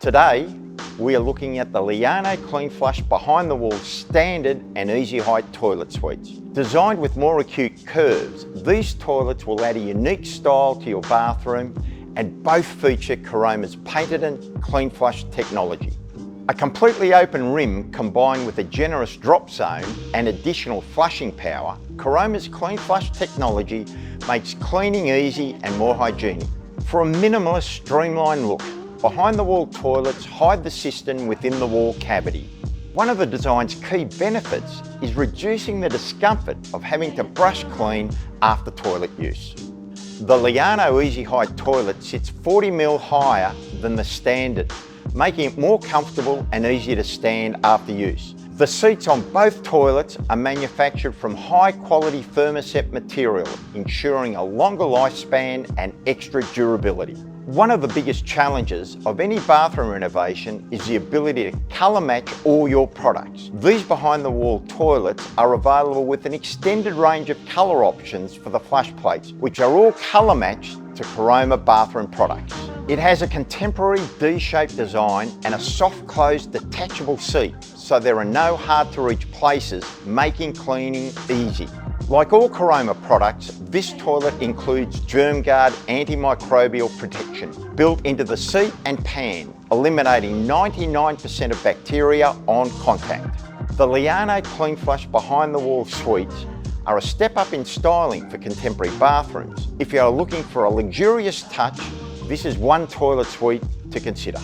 Today, we are looking at the Liano Clean Flush behind the wall standard and easy height toilet suites. Designed with more acute curves, these toilets will add a unique style to your bathroom, and both feature Caroma's patented Clean Flush technology. A completely open rim combined with a generous drop zone and additional flushing power, Caroma's Clean Flush technology makes cleaning easy and more hygienic. For a minimalist, streamlined look, behind-the-wall toilets hide the cistern within the wall cavity. One of the design's key benefits is reducing the discomfort of having to brush clean after toilet use. The Liano Easy Height toilet sits 40mm higher than the standard, making it more comfortable and easier to stand after use. The seats on both toilets are manufactured from high-quality thermoset material, ensuring a longer lifespan and extra durability. One of the biggest challenges of any bathroom renovation is the ability to colour match all your products. These behind-the-wall toilets are available with an extended range of colour options for the flush plates, which are all colour matched to Caroma bathroom products. It has a contemporary D-shaped design and a soft-closed detachable seat, so there are no hard-to-reach places, making cleaning easy. Like all Caroma products, this toilet includes GermGuard antimicrobial protection built into the seat and pan, eliminating 99% of bacteria on contact. The Liano Clean Flush behind-the-wall suites are a step up in styling for contemporary bathrooms. If you are looking for a luxurious touch, this is one toilet suite to consider.